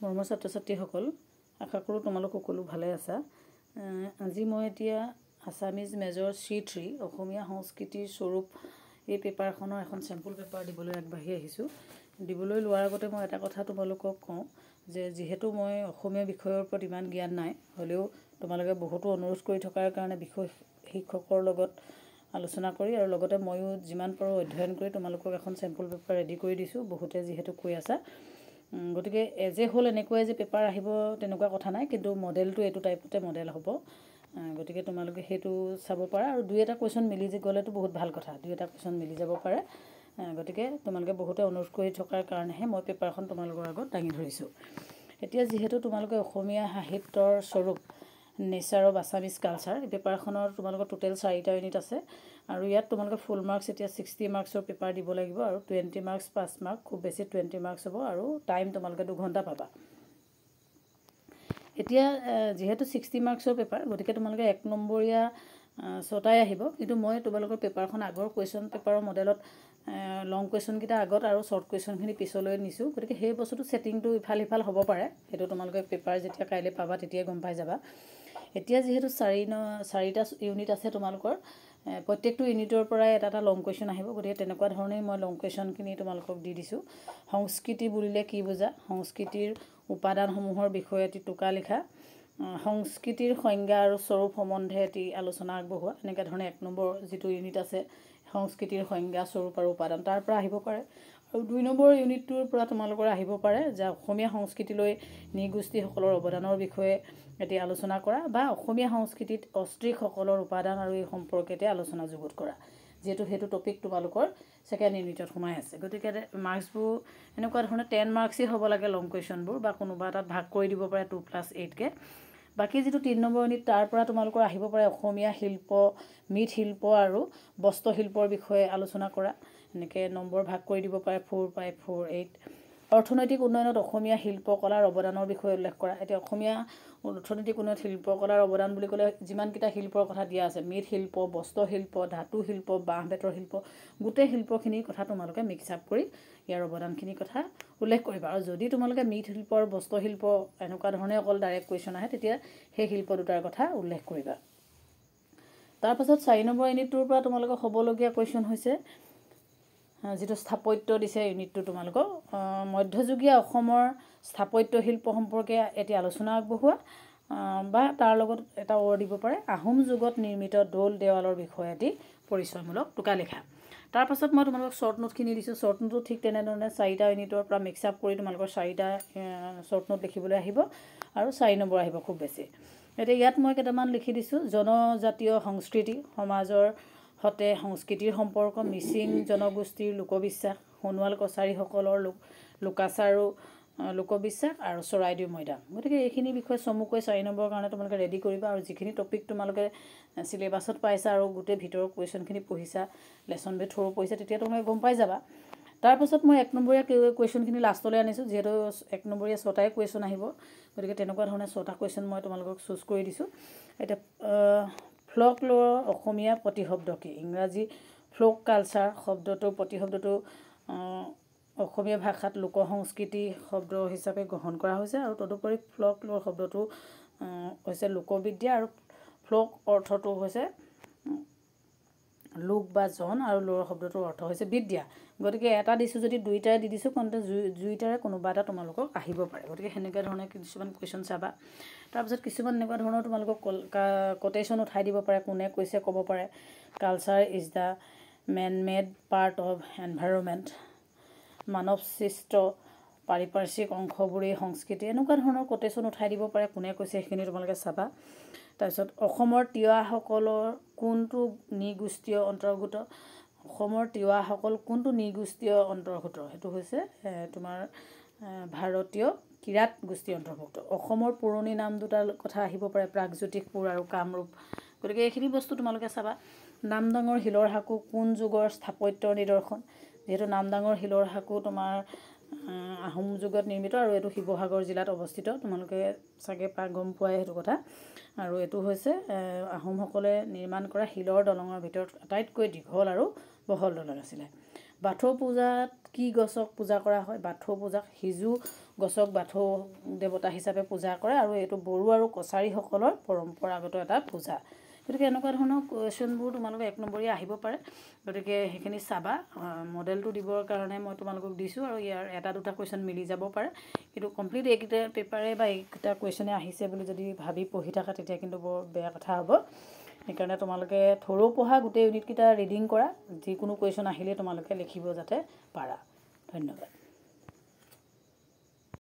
মৰমৰ ছাত্ৰ ছাত্ৰীসকল, আশা কৰোঁ তোমালোক সকলো ভালে আছা। আজি মই এতিয়া আছামিজ মেজৰ C3 অসমীয়া সংস্কৃতিৰ স্বৰূপ এই পেপাৰখনৰ এখন চেম্পল পেপাৰ দিবলৈ আগবাঢ়ি আহিছোঁ। দিবলৈ লোৱাৰ আগতে মই এটা কথা তোমালোকক কওঁ যে যিহেতু মই অসমীয়া বিষয়ৰ ওপৰত ইমান জ্ঞান নাই, হ'লেও তোমালোকে বহুতো অনুৰোধ কৰি থকাৰ কাৰণে বিষয় শিক্ষকৰ লগত আলোচনা কৰি আৰু লগতে ময়ো যিমান পাৰোঁ অধ্যয়ন কৰি তোমালোকক এখন চেম্পল পেপাৰ ৰেডি কৰি দিছোঁ। বহুতে যিহেতু কৈ আছা, গতিকে এজে হ'ল এনেকুৱাই যে পেপাৰ আহিব তেনেকুৱা কথা নাই, কিন্তু মডেলটো এইটো টাইপতে মডেল হ'ব। গতিকে তোমালোকে সেইটো চাব পাৰা আৰু দুই এটা কুৱেশ্যন মিলি গ'লেতো বহুত ভাল কথা, দুই এটা কুৱেশ্যন মিলি যাব পাৰে। গতিকে তোমালোকে বহুতে অনুৰোধ কৰি থকাৰ কাৰণেহে মই পেপাৰখন তোমালোকৰ আগত দাঙি ধৰিছোঁ। এতিয়া যিহেতু তোমালোকে অসমীয়া সাহিত্যৰ স্বৰূপ নেচাৰ অফ আছামিজ কালচাৰ এই পেপাৰখনৰ তোমালোকৰ টোটেল 4টা ইউনিট আছে আৰু ইয়াত তোমালোকে ফুল মাৰ্কছ এতিয়া 60 মাৰ্কছৰ পেপাৰ দিব লাগিব আৰু 20 মাৰ্কছ 5 মাৰ্ক, খুব বেছি 20 মাৰ্কছ হ'ব আৰু টাইম তোমালোকে 2 ঘণ্টা পাবা। এতিয়া যিহেতু 60 মাৰ্কছৰ পেপাৰ, গতিকে তোমালোকে 1 নম্বৰীয়া 6টাই আহিব, কিন্তু মই তোমালোকৰ পেপাৰখন আগৰ কুৱেশ্যন পেপাৰৰ মডেলত লং কুৱেশ্যনকেইটা আগত আৰু শ্বৰ্ট কুৱেশ্যনখিনি পিছলৈ নিছোঁ। গতিকে সেই বস্তুটো ছেটিংটো ইফাল সিফাল হ'ব পাৰে, সেইটো তোমালোকে পেপাৰ যেতিয়া কাইলৈ পাবা তেতিয়াই গম পাই যাবা। এতিয়া যিহেতু 4টা ইউনিট আছে তোমালোকৰ, প্ৰত্যেকটো ইউনিটৰ পৰাই এটা এটা লং কুৱেশ্যন আহিব। গতিকে তেনেকুৱা ধৰণেই মই লং কুৱেশ্যনখিনি তোমালোকক দি দিছোঁ। সংস্কৃতি বুলিলে কি বুজা, সংস্কৃতিৰ উপাদানসমূহৰ বিষয়ে এটি টোকা লিখা, সংস্কৃতিৰ সংজ্ঞা আৰু স্বৰূপ সম্বন্ধে এটি আলোচনা আগবঢ়োৱা। এনেকুৱা ধৰণে 1 নম্বৰ যিটো ইউনিট আছে সংস্কৃতিৰ সংজ্ঞা স্বৰূপ আৰু উপাদান, তাৰ পৰা আহিব পাৰে। আৰু 2 নম্বৰ ইউনিটটোৰ পৰা তোমালোকৰ আহিব পাৰে যে অসমীয়া সংস্কৃতিলৈ নৃগোষ্ঠীসকলৰ অৱদানৰ বিষয়ে এটি আলোচনা কৰা বা অসমীয়া সংস্কৃতিত অস্ত্ৰীসকলৰ উপাদান আৰু এই সম্পৰ্কেতে আলোচনা যুগুত কৰা, যিহেতু সেইটো টপিক তোমালোকৰ 2nd ইউনিটত সোমাই আছে। গতিকে মাৰ্কছবোৰ এনেকুৱা ধৰণে 10 মাৰ্কছেই হ'ব লাগে লং কুৱেশ্যনবোৰ, বা কোনোবা এটাত ভাগ কৰি দিব পাৰে 2+8কৈ। বাকী যিটো 3 নম্বৰ ইউনিট তাৰ পৰা তোমালোকৰ আহিব পাৰে অসমীয়া শিল্প, মৃৎশিল্প আৰু বস্ত্ৰশিল্পৰ বিষয়ে আলোচনা কৰা। এনেকৈ নম্বৰ ভাগ কৰি দিব পাৰে 4, 5, 4, 8। অৰ্থনৈতিক উন্নয়নত অসমীয়া শিল্পকলাৰ অৱদানৰ বিষয়ে উল্লেখ কৰা। এতিয়া অসমীয়া অৰ্থনৈতিক উন্নয়নত শিল্পকলাৰ অৱদান বুলি ক'লে যিমানকেইটা শিল্পৰ কথা দিয়া আছে, মৃৎশিল্প, বস্ত্ৰশিল্প, ধাতু শিল্প, বাঁহ বেতৰ শিল্প, গোটেই শিল্পখিনিৰ কথা তোমালোকে মিক্স আপ কৰি ইয়াৰ অৱদানখিনিৰ কথা উল্লেখ কৰিবা। আৰু যদি তোমালোকে মৃৎশিল্পৰ, বস্ত্ৰশিল্প এনেকুৱা ধৰণে অকল ডাইৰেক্ট কুৱেশ্যন আহে, তেতিয়া সেই শিল্প দুটাৰ কথা উল্লেখ কৰিবা। তাৰপাছত 4 নম্বৰ ইউনিটটোৰ পৰা তোমালোকক হ'বলগীয়া কুৱেশ্যন হৈছে যিটো স্থাপত্য দিছে ইউনিটটো তোমালোকক, মধ্যযুগীয় অসমৰ স্থাপত্য শিল্প সম্পৰ্কে এটি আলোচনা আগবঢ়োৱা, বা তাৰ লগত এটা দিব পাৰে আহোম যুগত নিৰ্মিত দৌল দেৱালৰ বিষয়ে এটি পৰিচয়মূলক টোকা লিখা। তাৰপাছত মই তোমালোকক শ্বৰ্ট নোটখিনি দিছোঁ। শ্বৰ্ট নোটটো ঠিক তেনেধৰণে 4টা ইউনিটৰ পৰা মিক্স আপ কৰি তোমালোকৰ 4টা শ্বৰ্ট নোট লিখিবলৈ আহিব আৰু 4 নম্বৰ আহিব খুব বেছি। এতিয়া ইয়াত মই কেইটামান লিখি দিছোঁ। জনজাতীয় সংস্কৃতি, সমাজৰ সতে সংস্কৃতিৰ সম্পৰ্ক, মিচিং জনগোষ্ঠীৰ লোকবিশ্বাস, সোণোৱাল কছাৰীসকলৰ লোকাচাৰ লোকবিশ্বাস আৰু চৰাইদেউ মৈদাম। গতিকে এইখিনি বিষয়ে চমুকৈ 4 নম্বৰৰ কাৰণে তোমালোকে ৰেডি কৰিবা। আৰু যিখিনি টপিক তোমালোকে চিলেবাছত পাইছা আৰু গোটেই ভিতৰৰ কুৱেশ্যনখিনি পঢ়িছা, লেচন বেট থ্ৰু পঢ়িছা, তেতিয়া তোমালোকে গম পাই যাবা। তাৰপাছত মই 1 নম্বৰীয়া কুৱেশ্যনখিনি লাষ্টলৈ আনিছোঁ, যিহেতু 1 নম্বৰীয়া 6টাই কুৱেশ্যন আহিব। গতিকে তেনেকুৱা ধৰণে 6টা কুৱেশ্যন মই তোমালোকক চুজ কৰি দিছোঁ। এতিয়া ফ্লক ল'ৰ অসমীয়া প্ৰতিশব্দ কি? ইংৰাজী ফ্লোক কালচাৰ শব্দটো, প্ৰতিশব্দটো অসমীয়া ভাষাত লোক সংস্কৃতি শব্দ হিচাপে গ্ৰহণ কৰা হৈছে। আৰু তদুপৰি ফ্লক ল'ৰ শব্দটো হৈছে লোকবিদ্যা, আৰু ফ্লোক অৰ্থটো হৈছে লোক বা জন, আৰু ল'ৰ শব্দটোৰ অৰ্থ হৈছে বিদ্যা। গতিকে এটা দিছোঁ যদি 2টাই দি দিছোঁ, কওঁতে 2টাৰে কোনোবা এটা তোমালোকক আহিব পাৰে। গতিকে সেনেকুৱা ধৰণে কিছুমান কুৱেশ্যন চাবা। তাৰপিছত কিছুমান এনেকুৱা ধৰণৰ তোমালোকক কোটেশ্যন উঠাই দিব পাৰে, কোনে কৈছে ক'ব পাৰে। Culture is the man made part of environment, মানৱ সৃষ্ট পাৰিপাৰ্শ্বিক অংশবোৰেই সংস্কৃতি, এনেকুৱা ধৰণৰ কোটেশ্যন উঠাই দিব পাৰে, কোনে কৈছে সেইখিনি তোমালোকে চাবা। তাৰপিছত অসমৰ তিৱাসকলৰ কোনটো নৃগোষ্ঠীয় অন্তৰ্ভুক্ত? অসমৰ তিৱাসকল কোনটো নৃগোষ্ঠীয় অন্তৰ্ভুক্ত? সেইটো হৈছে তোমাৰ ভাৰতীয় কিৰাত গোষ্ঠী অন্তৰ্ভুক্ত। অসমৰ পুৰণি নাম দুটাৰ কথা আহিব পাৰে, প্ৰাগজ্যোতিষপুৰ আৰু কামৰূপ। গতিকে এইখিনি বস্তু তোমালোকে চাবা। নামদাঙৰ শিলৰ সাঁকো কোন যুগৰ স্থাপত্যৰ নিদৰ্শন? যিহেতু নামদাঙৰ শিলৰ সাঁকো তোমাৰ আহোম যুগত নিৰ্মিত, আৰু এইটো শিৱসাগৰ জিলাত অৱস্থিত। তোমালোকে চাগে গম পোৱাই সেইটো কথা। আৰু এইটো হৈছে আহোমসকলে নিৰ্মাণ কৰা শিলৰ দলঙৰ ভিতৰত আটাইতকৈ দীঘল আৰু বহল দলং আছিলে। বাথৌ পূজাত কি গছক পূজা কৰা হয়, বাথৌ পূজাক সিজু গছক বাথৌ দেৱতা হিচাপে পূজা কৰে আৰু এইটো বড়ো আৰু কছাৰীসকলৰ পৰম্পৰাগত এটা পূজা। গতিকে এনেকুৱা ধৰণৰ কুৱেশ্যনবোৰ তোমালোকে 1 নম্বৰীয়া আহিব পাৰে। গতিকে সেইখিনি চাবা। মডেলটো দিবৰ কাৰণে মই তোমালোকক দিছোঁ আৰু ইয়াৰ এটা দুটা কুৱেশ্যন মিলি যাব পাৰে, কিন্তু কমপ্লিট এইকেইটা পেপাৰে বা এইকেইটা কুৱেশ্যনে আহিছে বুলি যদি ভাবি পঢ়ি থাকা তেতিয়া কিন্তু বৰ বেয়া কথা হ'ব। সেইকাৰণে তোমালোকে থৰো পঢ়া, গোটেই ইউনিটকেইটা ৰিডিং কৰা, যিকোনো কুৱেশ্যন আহিলে তোমালোকে লিখিব যাতে পাৰা। ধন্যবাদ।